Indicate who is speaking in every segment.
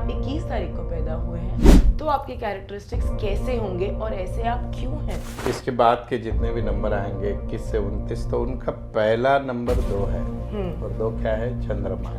Speaker 1: आप 21 तारीख को पैदा हुए हैं तो आपके कैरेक्टरिस्टिक्स कैसे होंगे और ऐसे आप क्यों हैं?
Speaker 2: इसके बाद के जितने भी नंबर आएंगे 21 से 29, तो उनका पहला नंबर 2 है और 2 क्या है? चंद्रमा।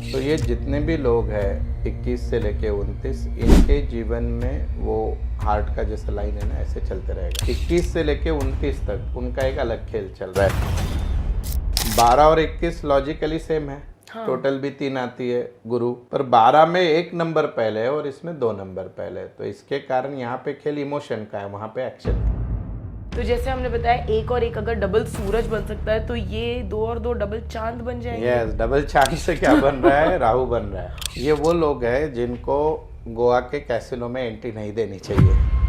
Speaker 2: तो ये जितने भी लोग हैं 21 से लेके 29, इनके जीवन में वो हार्ट का जैसा लाइन है ना, ऐसे चलते रहेगा। 21 से लेके 29 तक उनका एक अलग खेल चल रहा है। 12 और 21 लॉजिकली सेम है। हाँ। टोटल भी 3 आती है गुरु, पर 12 में 1 नंबर पहले है और इसमें 2 नंबर पहले है, तो इसके कारण यहाँ पे खेल इमोशन का है, वहाँ पे एक्शन का।
Speaker 1: तो जैसे हमने बताया 1 और 1 अगर डबल सूरज बन सकता है तो ये 2 और 2 डबल चांद बन जाएंगे।
Speaker 2: यस, डबल चांद से क्या बन रहा है? राहु बन रहा है। ये वो लोग हैं जिनको गोवा के कैसीनो में एंट्री नहीं देनी चाहिए,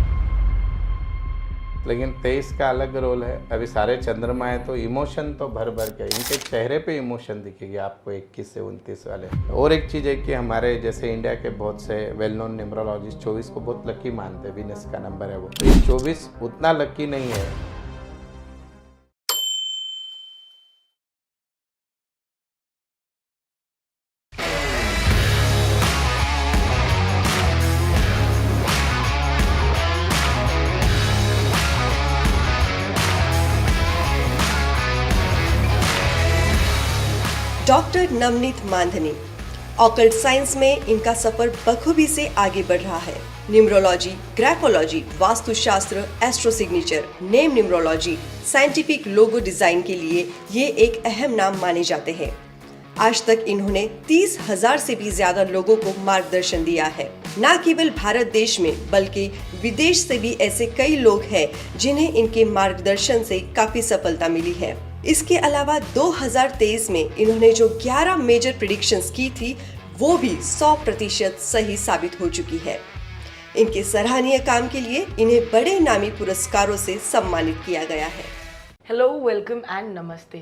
Speaker 2: लेकिन 23 का अलग रोल है। अभी सारे चंद्रमा है तो इमोशन तो भर भर के, इनके चेहरे पे इमोशन दिखेगी आपको 21 से 29 वाले। और एक चीज़ है कि हमारे जैसे इंडिया के बहुत से वेल नोन न्यूमरोलॉजिस्ट 24 को बहुत लकी मानते हैं, वीनस का नंबर है वो, तो ये 24 उतना लकी नहीं है।
Speaker 3: Doctor Navneet Mandhani, occult science में इनका सफर बखूबी से आगे बढ़ रहा है। Numerology, graphology, vastushastra, astro signature, name numerology, scientific logo design के लिए ये एक अहम नाम माने जाते हैं। आज तक इन्होंने 30,000 से भी ज्यादा लोगों को मार्गदर्शन दिया है। न केवल भारत देश में बल्कि विदेश से भी ऐसे कई लोग हैं जिन्हें इनके मार्गदर्शन से काफी सफलता मिली है। इसके अलावा 2023 में इन्होंने जो 11 मेजर प्रेडिक्शंस की थी वो भी 100% सही साबित हो चुकी है। इनके सराहनीय काम के लिए इन्हें बड़े नामी पुरस्कारों से सम्मानित किया गया है।
Speaker 1: हेलो, वेलकम एंड नमस्ते।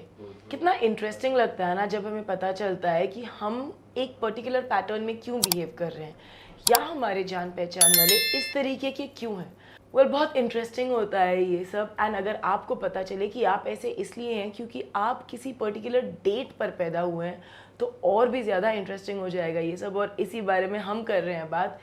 Speaker 1: कितना इंटरेस्टिंग लगता है ना जब हमें पता चलता है कि हम एक पर्टिकुलर पैटर्न में क्यों बिहेव कर रहे हैं या हमारे जान पहचान वाले इस तरीके के क्यों हैं। बहुत इंटरेस्टिंग होता है ये सब। एंड अगर आपको पता चले कि आप ऐसे इसलिए हैं क्योंकि आप किसी पर्टिकुलर डेट पर पैदा हुए हैं तो और भी ज़्यादा इंटरेस्टिंग हो जाएगा ये सब। और इसी बारे में हम कर रहे हैं बात।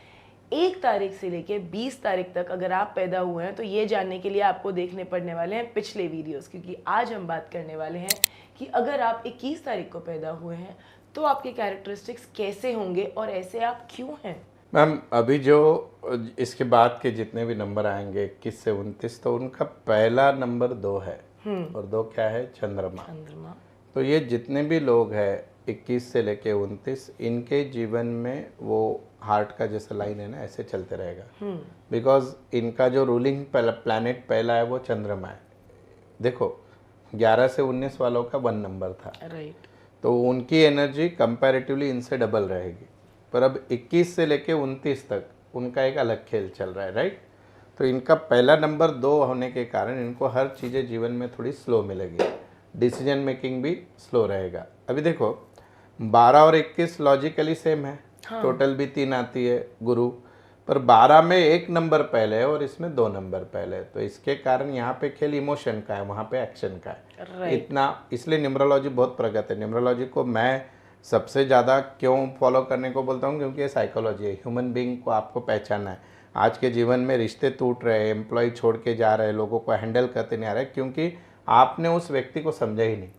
Speaker 1: 1 तारीख से लेके 20 तारीख तक अगर आप पैदा हुए हैं तो ये जानने के लिए आपको देखने पड़ने वाले हैं पिछले वीडियोस, क्योंकि आज हम बात करने वाले हैं कि अगर आप 21 तारीख को पैदा हुए हैं तो आपके कैरेक्टरिस्टिक्स कैसे होंगे और ऐसे आप क्यों हैं।
Speaker 2: मैम, अभी जो इसके बाद के जितने भी नंबर आएंगे 21 से 29, तो उनका पहला नंबर 2 है और 2 क्या है? चंद्रमा। तो ये जितने भी लोग हैं 21 से लेके 29, इनके जीवन में वो हार्ट का जैसा लाइन है ना, ऐसे चलते रहेगा। बिकॉज इनका जो रूलिंग प्लैनेट पहला है वो चंद्रमा है। देखो 11 से 19 वालों का 1 नंबर था,
Speaker 1: राइट।
Speaker 2: तो उनकी एनर्जी कंपैरेटिवली इनसे डबल रहेगी। पर अब 21 से लेके 29 तक उनका एक अलग खेल चल रहा है, राइट। तो इनका पहला नंबर 2 होने के कारण इनको हर चीज़ें जीवन में थोड़ी स्लो मिलेगी, डिसीजन मेकिंग भी स्लो रहेगा। अभी देखो 12 और 21 लॉजिकली सेम है। हाँ। टोटल भी 3 आती है गुरु, पर 12 में 1 नंबर पहले है और इसमें 2 नंबर पहले है, तो इसके कारण यहाँ पे खेल इमोशन का है, वहाँ पे एक्शन का है। इतना इसलिए न्यूमरोलॉजी बहुत प्रगत है। न्यूमरोलॉजी को मैं सबसे ज़्यादा क्यों फॉलो करने को बोलता हूँ, क्योंकि ये साइकोलॉजी है। ह्यूमन बीइंग को आपको पहचानना है। आज के जीवन में रिश्ते टूट रहे हैं, एम्प्लॉय छोड़ के जा रहे हैं, लोगों को हैंडल करते नहीं आ रहे, क्योंकि आपने उस व्यक्ति को समझा ही नहीं।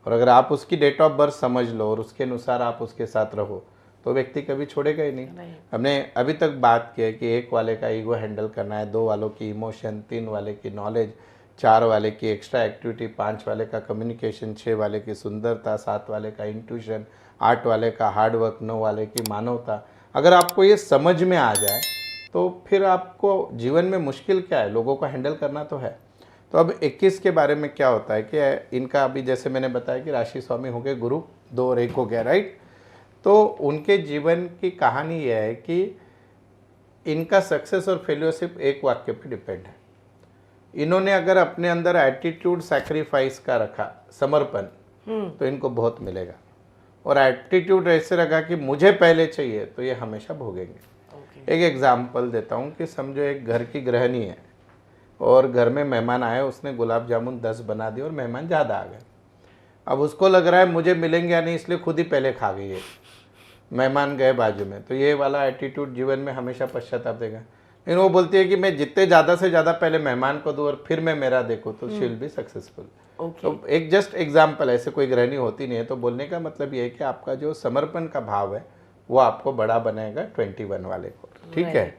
Speaker 2: और अगर आप उसकी डेट ऑफ बर्थ समझ लो और उसके अनुसार आप उसके साथ रहो तो व्यक्ति कभी छोड़ेगा ही नहीं। हमने अभी तक बात की है कि 1 वाले का ईगो हैंडल करना है, 2 वालों की इमोशन, 3 वाले की नॉलेज, 4 वाले की एक्स्ट्रा एक्टिविटी, 5 वाले का कम्युनिकेशन, 6 वाले की सुंदरता, 7 वाले का इंट्यूशन, 8 वाले का हार्डवर्क, 9 वाले की मानवता। अगर आपको ये समझ में आ जाए तो फिर आपको जीवन में मुश्किल क्या है, लोगों को हैंडल करना तो है। तो अब 21 के बारे में क्या होता है कि इनका अभी जैसे मैंने बताया कि राशि स्वामी हो गए गुरु, 2 और 1 हो गया, राइट। तो उनके जीवन की कहानी यह है कि इनका सक्सेस और फेल्योर सिर्फ एक वाक्य पे डिपेंड है। इन्होंने अगर अपने अंदर एटीट्यूड सैक्रिफाइस का रखा, समर्पण, तो इनको बहुत मिलेगा। और एटीट्यूड ऐसे रखा कि मुझे पहले चाहिए, तो ये हमेशा भोगेंगे। एक एग्जाम्पल देता हूँ कि समझो एक घर की गृहिणी है और घर में मेहमान आए, उसने गुलाब जामुन 10 बना दिए और मेहमान ज़्यादा आ गए। अब उसको लग रहा है मुझे मिलेंगे या नहीं, इसलिए खुद ही पहले खा गई है। मेहमान गए बाजू में, तो ये वाला एटीट्यूड जीवन में हमेशा पश्चाताप देगा। लेकिन वो बोलती है कि मैं जितने ज़्यादा से ज़्यादा पहले मेहमान को दूँ और फिर मैं मेरा देखूँ तो शी विल बी सक्सेसफुल। तो एक जस्ट एग्जाम्पल, ऐसे कोई गृहिणी होती नहीं है। तो बोलने का मतलब ये है कि आपका जो समर्पण का भाव है वो आपको बड़ा बनाएगा 21 वाले को, ठीक है।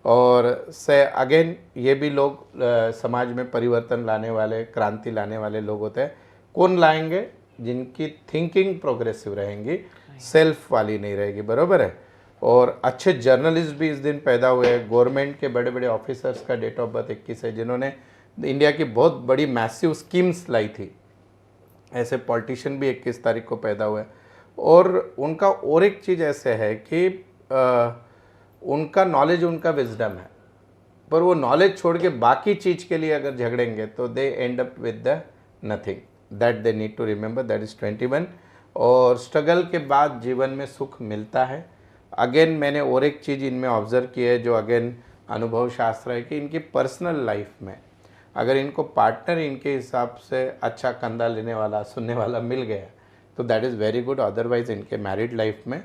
Speaker 2: और से अगेन ये भी लोग समाज में परिवर्तन लाने वाले, क्रांति लाने वाले लोग होते हैं। कौन लाएंगे? जिनकी थिंकिंग प्रोग्रेसिव रहेंगी, सेल्फ वाली नहीं रहेगी, बरोबर है। और अच्छे जर्नलिस्ट भी इस दिन पैदा हुए हैं। गवर्नमेंट के बड़े बड़े ऑफिसर्स का डेट ऑफ बर्थ 21 है, जिन्होंने इंडिया की बहुत बड़ी मैसिव स्कीम्स लाई थी। ऐसे पॉलिटिशियन भी 21 तारीख को पैदा हुए। और उनका और एक चीज़ ऐसे है कि उनका नॉलेज, उनका विजडम है, पर वो नॉलेज छोड़ के बाकी चीज़ के लिए अगर झगड़ेंगे तो they end up with the nothing. That they need to remember, that is 21। और स्ट्रगल के बाद जीवन में सुख मिलता है। अगेन मैंने और एक चीज़ इनमें ऑब्जर्व की है, जो अगेन अनुभव शास्त्र है, कि इनकी पर्सनल लाइफ में अगर इनको पार्टनर इनके हिसाब से अच्छा कंधा लेने वाला, सुनने वाला मिल गया तो that is very good. Otherwise इनके मैरिड लाइफ में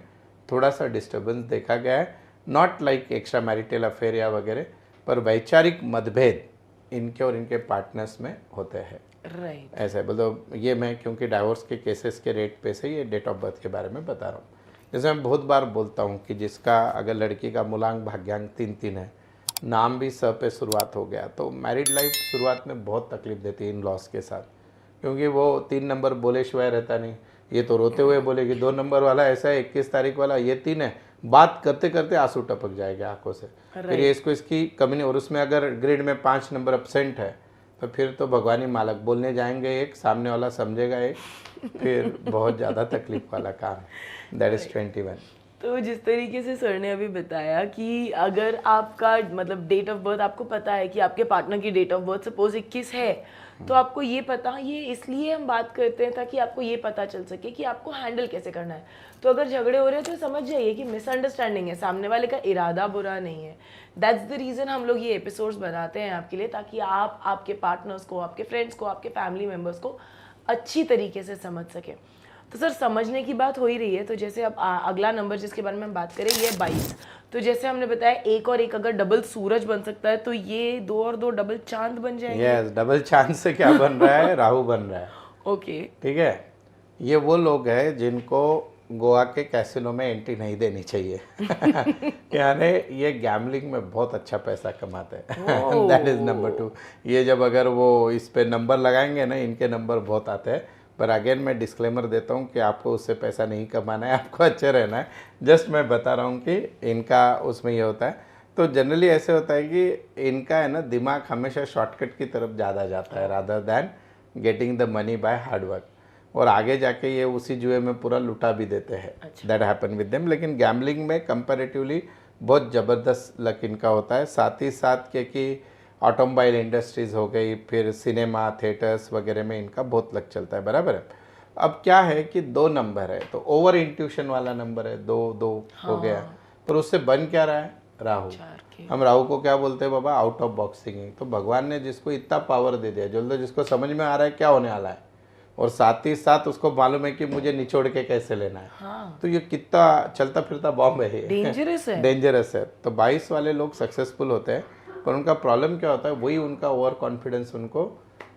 Speaker 2: थोड़ा सा डिस्टर्बेंस देखा गया है। Not like extra marital affair या वगैरह, पर वैचारिक मतभेद इनके और इनके पार्टनर्स में होते हैं।
Speaker 1: राइट,
Speaker 2: ऐसा है। मतलब ये मैं क्योंकि डाइवोर्स के केसेस के रेट पे से ये डेट ऑफ बर्थ के बारे में बता रहा हूँ। जैसे मैं बहुत बार बोलता हूँ कि जिसका अगर लड़की का मूलांक भाग्यांक 3-3 है, नाम भी स पे शुरुआत हो गया, तो मैरिड लाइफ शुरुआत में बहुत तकलीफ देती है इन लॉस के साथ, क्योंकि वो 3 नंबर बोले शिवाय रहता नहीं। ये तो रोते हुए बोलेगी 2 नंबर वाला ऐसा है, 21 तारीख वाला ये 3 है, बात करते करते आंसू टपक जाएंगे आंखों से। फिर ये इसको इसकी कमी नहीं, और उसमें अगर ग्रिड में 5 नंबर अपसेंट है तो फिर तो भगवानी मालक, बोलने जाएंगे एक, सामने वाला समझेगा एक, फिर बहुत ज़्यादा तकलीफ वाला काम है। That is 21।
Speaker 1: तो जिस तरीके से सर ने अभी बताया कि अगर आपका मतलब डेट ऑफ बर्थ आपको पता है कि आपके पार्टनर की डेट ऑफ बर्थ सपोज 21 है, तो आपको ये पता, ये इसलिए हम बात करते हैं ताकि आपको ये पता चल सके कि आपको हैंडल कैसे करना है। तो अगर झगड़े हो रहे हैं तो समझ जाइए कि मिसअंडरस्टैंडिंग है, सामने वाले का इरादा बुरा नहीं है। दैट्स द रीज़न हम लोग ये एपिसोड्स बनाते हैं आपके लिए, ताकि आप आपके पार्टनर्स को, आपके फ्रेंड्स को, आपके फैमिली मेम्बर्स को अच्छी तरीके से समझ सकें। तो सर समझने की बात हो ही रही है, तो जैसे अब अगला नंबर जिसके बारे में हम बात करें ये 22। तो जैसे हमने बताया 1 और 1 अगर डबल सूरज बन सकता है, तो ये 2 और 2 डबल चांद बन जाएंगे।
Speaker 2: यस, डबल चांद से क्या बन रहा है? राहु बन रहा है।
Speaker 1: ओके,
Speaker 2: ठीक है। ये वो लोग हैं जिनको गोवा के कैसीनो में एंट्री नहीं देनी चाहिए। यानी ये गैम्बलिंग में बहुत अच्छा पैसा कमाते हैं। That is number 2। ये जब अगर वो इस पे नंबर लगाएंगे ना, इनके नंबर बहुत आते हैं। पर अगेन मैं डिस्क्लेमर देता हूँ कि आपको उससे पैसा नहीं कमाना है, आपको अच्छे रहना है। जस्ट मैं बता रहा हूँ कि इनका उसमें ये होता है। तो जनरली ऐसे होता है कि इनका है ना दिमाग हमेशा शॉर्टकट की तरफ ज़्यादा जाता है, rather than getting the money by hard work. और आगे जाके ये उसी जुए में पूरा लुटा भी देते हैं। That happen with them. लेकिन गैम्बलिंग में कंपैरेटिवली बहुत ज़बरदस्त लक इनका होता है। साथ ही साथ क्योंकि ऑटोमोबाइल इंडस्ट्रीज़ हो गई, फिर सिनेमा थिएटर्स वगैरह में इनका बहुत लक चलता है, बराबर है। अब क्या है कि 2 नंबर है, तो ओवर इंट्यूशन वाला नंबर है, 2 हो गया। पर उससे बन क्या रहा है? राहु। हम राहु को क्या बोलते हैं बाबा? Out of box thinking. तो भगवान ने जिसको इतना पावर दे दिया, जल्दी जिसको समझ में आ रहा है क्या होने वाला है, और साथ ही साथ उसको मालूम है कि मुझे निचोड़ के कैसे लेना है।
Speaker 1: हाँ।
Speaker 2: तो ये कितना चलता फिरता बॉम्ब है,
Speaker 1: डेंजरस है।
Speaker 2: डेंजरस है। तो 22 वाले लोग सक्सेसफुल होते हैं, पर उनका प्रॉब्लम क्या होता है? वही उनका ओवर कॉन्फिडेंस उनको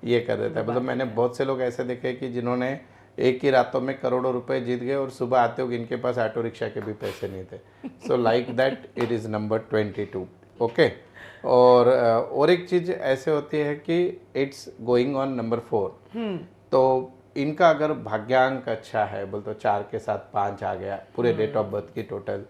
Speaker 2: ये कर देता है। मतलब मैंने बहुत से लोग ऐसे देखे कि जिन्होंने एक ही रातों में करोड़ों रुपए जीत गए, और सुबह आते हो इनके पास ऑटो रिक्शा के भी पैसे नहीं थे। So like that it is number 22। Okay. और एक चीज़ ऐसे होती है कि इट्स गोइंग ऑन नंबर 4। तो इनका अगर भाग्यांक अच्छा है, बोल तो 4 के साथ 5 आ गया पूरे डेट ऑफ बर्थ की टोटल,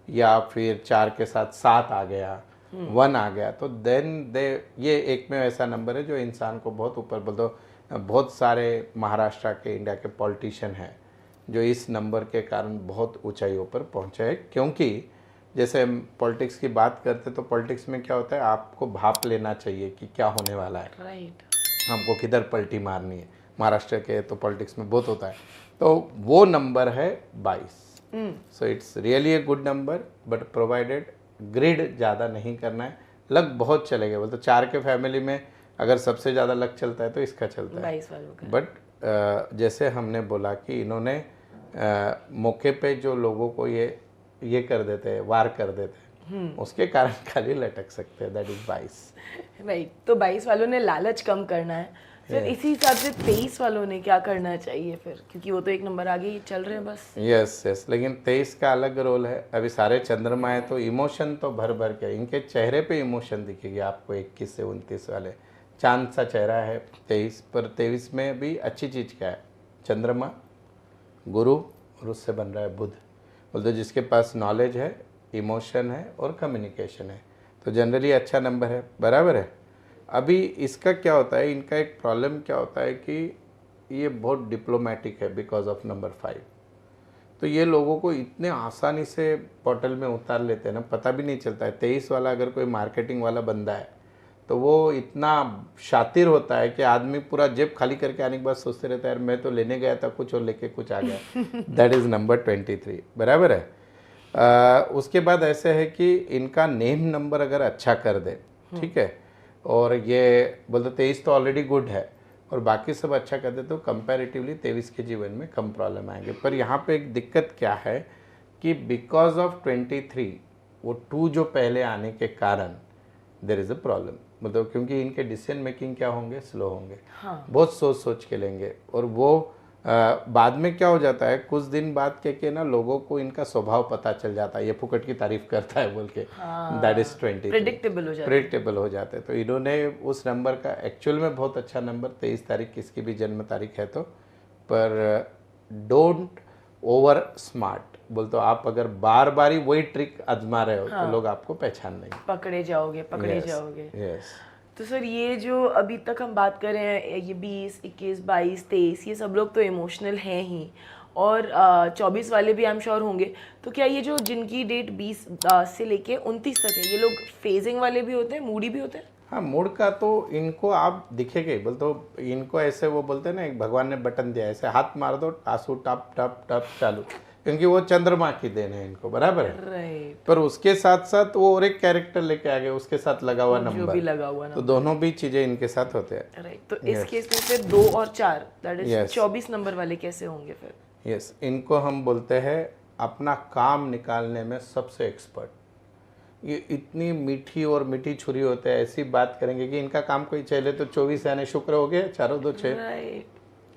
Speaker 2: या फिर 4 के साथ 7 आ गया, 1 आ गया, तो देन दे ये एक में ऐसा नंबर है जो इंसान को बहुत ऊपर, बोल तो बहुत सारे महाराष्ट्र के, इंडिया के पॉलिटिशियन हैं जो इस नंबर के कारण बहुत ऊंचाइयों पर पहुंचे हैं। क्योंकि जैसे हम पॉलिटिक्स की बात करते तो पॉलिटिक्स में क्या होता है, आपको भाप लेना चाहिए कि क्या होने वाला है,
Speaker 1: राइट,
Speaker 2: हमको किधर पलटी मारनी है। महाराष्ट्र के तो पॉलिटिक्स में बहुत होता है। तो वो नंबर है 22। So it's really a good number, but provided grid ज़्यादा नहीं करना है। लक बहुत चलेगा, बोलते 4 के फैमिली में अगर सबसे ज़्यादा लक चलता है तो इसका चलता है।
Speaker 1: 22 वालों का।
Speaker 2: बट जैसे हमने बोला कि इन्होंने मौके पे जो लोगों को ये ये कर देते हैं, वार कर देते हैं, उसके कारण खाली लटक सकते हैं। That is 22।
Speaker 1: राइट, तो 22 वालों ने लालच कम करना है। फिर इसी हिसाब से 23 वालों ने क्या करना चाहिए फिर, क्योंकि वो तो एक नंबर आगे ही चल रहे हैं बस।
Speaker 2: यस, लेकिन 23 का अलग रोल है। अभी सारे चंद्रमा है तो इमोशन तो भर भर के, इनके चेहरे पे इमोशन दिखेगी आपको। 21 से 29 वाले चांद सा चेहरा है 23 पर। 23 में भी अच्छी चीज़ क्या है, चंद्रमा, गुरु और उससे बन रहा है बुध। बोलते जिसके पास नॉलेज है, इमोशन है और कम्युनिकेशन है, तो जनरली अच्छा नंबर है, बराबर है। अभी इसका क्या होता है, इनका एक प्रॉब्लम क्या होता है कि ये बहुत डिप्लोमेटिक है बिकॉज ऑफ नंबर 5। तो ये लोगों को इतने आसानी से पोर्टल में उतार लेते हैं ना, पता भी नहीं चलता है। 23 वाला अगर कोई मार्केटिंग वाला बंदा है तो वो इतना शातिर होता है कि आदमी पूरा जेब खाली करके आने के बाद सोचते रहता है यार मैं तो लेने गया था कुछ और लेके कुछ आ गया। दैट इज़ नंबर 23, बराबर है। उसके बाद ऐसे है कि इनका नेम नंबर अगर अच्छा कर दे, ठीक है, और ये बोलते 23 तो ऑलरेडी गुड है और बाकी सब अच्छा कर दे तो कंपैरेटिवली 23 के जीवन में कम प्रॉब्लम आएंगे। पर यहाँ पे एक दिक्कत क्या है कि बिकॉज ऑफ 23 वो 2 जो पहले आने के कारण देयर इज़ अ प्रॉब्लम। मतलब क्योंकि इनके डिसीजन मेकिंग क्या होंगे, स्लो होंगे। हाँ। बहुत सोच सोच के लेंगे और वो बाद में क्या हो जाता है, कुछ दिन बाद के ना लोगों को इनका स्वभाव पता चल जाता है, ये फुकट की तारीफ करता है बोल के। That is 23। प्रेडिक्टेबल हो जाते हैं। तो इन्होंने उस नंबर का एक्चुअल में बहुत अच्छा नंबर 23 तारीख किसकी भी जन्म तारीख है तो, पर डोंट ओवर स्मार्ट। बोल तो आप अगर बार बार ही वही ट्रिक आजमा रहे हो तो लोग आपको पहचान नहीं, पकड़े जाओगे।
Speaker 1: यस। तो सर ये जो अभी तक हम बात कर रहे हैं, ये 20, 21, 22, 23, ये सब लोग तो इमोशनल हैं ही, और 24 वाले भी आई एम श्योर होंगे। तो क्या ये जो जिनकी डेट 20 से लेके 29 तक है, ये लोग फेजिंग वाले भी होते हैं, मूडी भी होते हैं?
Speaker 2: हाँ, मूड का तो इनको आप दिखेगा ही। बोल तो इनको ऐसे वो बोलते हैं ना, एक भगवान ने बटन दिया, ऐसे हाथ मार दो आंसू टप टप टप चालू, क्योंकि वो चंद्रमा की देन है इनको, बराबर है।
Speaker 1: राइट।
Speaker 2: पर उसके साथ साथ वो और एक कैरेक्टर लेके आ गए, उसके साथ लगा हुआ नंबर भी लगा हुआ, तो दोनों भी चीजें इनके साथ होते हैं।
Speaker 1: राइट। तो इस केस में फिर 2 और 4 दैट इज 24 नंबर वाले कैसे होंगे फिर?
Speaker 2: यस, इनको हम बोलते हैं अपना काम निकालने में सबसे एक्सपर्ट। ये इतनी मीठी और मीठी छुरी होते हैं, ऐसी बात करेंगे कि इनका काम कोई चले तो 24 यानी शुक्र हो गए, 4 2 6।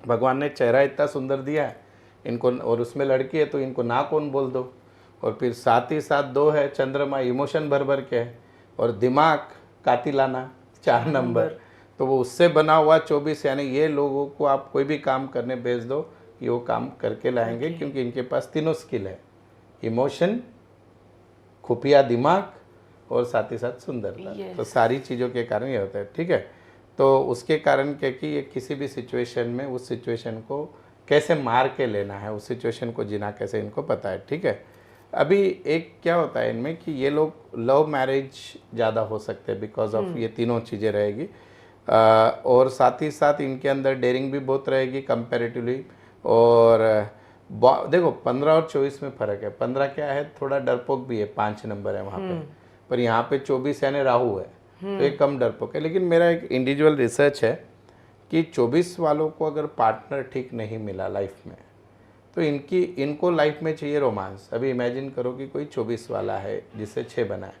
Speaker 2: भगवान ने चेहरा इतना सुंदर दिया है इनको, और उसमें लड़की है तो इनको ना कौन बोल दो, और फिर साथ ही साथ 2 है चंद्रमा, इमोशन भर भर के है, और दिमाग कातिलाना 4 नंबर, तो वो उससे बना हुआ 24। यानी ये लोगों को आप कोई भी काम करने भेज दो, ये वो काम करके लाएंगे, क्योंकि इनके पास तीनों स्किल है, इमोशन, खुफिया दिमाग और साथ ही साथ सुंदरता। तो सारी चीज़ों के कारण ये होता है, ठीक है। तो उसके कारण क्या कि ये किसी भी सिचुएशन में उस सिचुएशन को कैसे मार के लेना है, उस सिचुएशन को जीना कैसे इनको पता है, ठीक है। अभी एक क्या होता है इनमें कि ये लोग लव मैरिज ज़्यादा हो सकते हैं बिकॉज ऑफ ये तीनों चीज़ें रहेगी, और साथ ही साथ इनके अंदर डेयरिंग भी बहुत रहेगी कंपैरेटिवली। और देखो 15 और 24 में फ़र्क है। 15 क्या है, थोड़ा डरपोक भी है, 5 नंबर है वहाँ पे, पर यहाँ पे 24 यानी राहु है, तो ये कम डरपोक है। लेकिन मेरा एक इंडिविजुअल रिसर्च है कि 24 वालों को अगर पार्टनर ठीक नहीं मिला लाइफ में, तो इनको लाइफ में चाहिए रोमांस। अभी इमेजिन करो कि कोई 24 वाला है जिससे 6 बना है,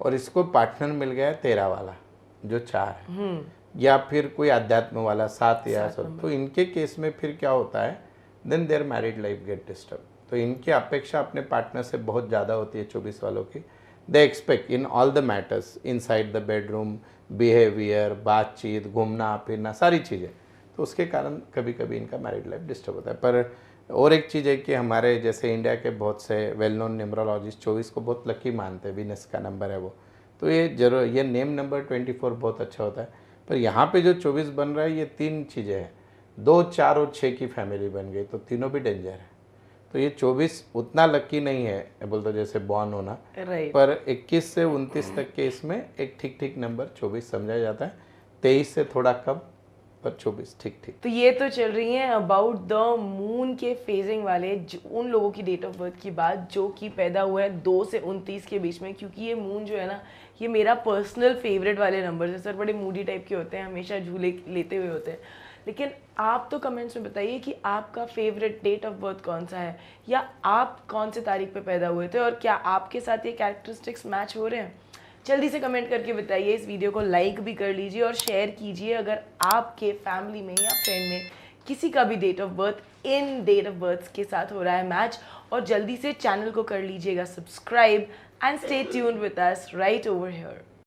Speaker 2: और इसको पार्टनर मिल गया 13 वाला जो 4 है, या फिर कोई अध्यात्म वाला 7 या 7, तो इनके केस में फिर क्या होता है, then their married life get disturb. तो इनकी अपेक्षा अपने पार्टनर से बहुत ज़्यादा होती है 24 वालों की। They expect in all the matters, inside the bedroom, behaviour, बातचीत, घूमना फिरना, सारी चीज़ें। तो उसके कारण कभी कभी इनका मैरिड लाइफ डिस्टर्ब होता है। पर और एक चीज़ है कि हमारे जैसे इंडिया के बहुत से वेल नोन न्यूमरोलॉजिस्ट 24 को बहुत लकी मानते हैं, वीनस का नंबर है वो, तो ये जरूर ये नेम नंबर 24 बहुत अच्छा होता है। पर यहाँ पे जो 24 बन रहा है, ये 3 चीज़ें हैं, 2, 4 और 6 की फैमिली बन गई, तो तीनों भी डेंजर है। तो ये 24 उतना लकी नहीं है बोलते जैसे बॉर्न होना, पर 21 से 29 तक के इसमें एक ठीक ठीक नंबर 24 समझा जाता है। 23 से थोड़ा कम, पर 24 ठीक ठीक।
Speaker 1: तो ये तो चल रही है अबाउट द मून के फेजिंग वाले, उन लोगों की डेट ऑफ बर्थ की बात जो कि पैदा हुआ है 2 से 29 के बीच में। क्योंकि ये मून जो है ना, ये मेरा पर्सनल फेवरेट वाले नंबर है सर। बड़े मूडी टाइप के होते हैं, हमेशा झूले लेते हुए होते हैं, लेकिन आप तो कमेंट्स में बताइए कि आपका फेवरेट डेट ऑफ बर्थ कौन सा है, या आप कौन से तारीख पे पैदा हुए थे, और क्या आपके साथ ये कैरेक्टरिस्टिक्स मैच हो रहे हैं। जल्दी से कमेंट करके बताइए। इस वीडियो को लाइक भी कर लीजिए और शेयर कीजिए अगर आपके फैमिली में या फ्रेंड में किसी का भी डेट ऑफ बर्थ इन डेट ऑफ बर्थ के साथ हो रहा है मैच। और जल्दी से चैनल को कर लीजिएगा subscribe and stay tuned with us right over here.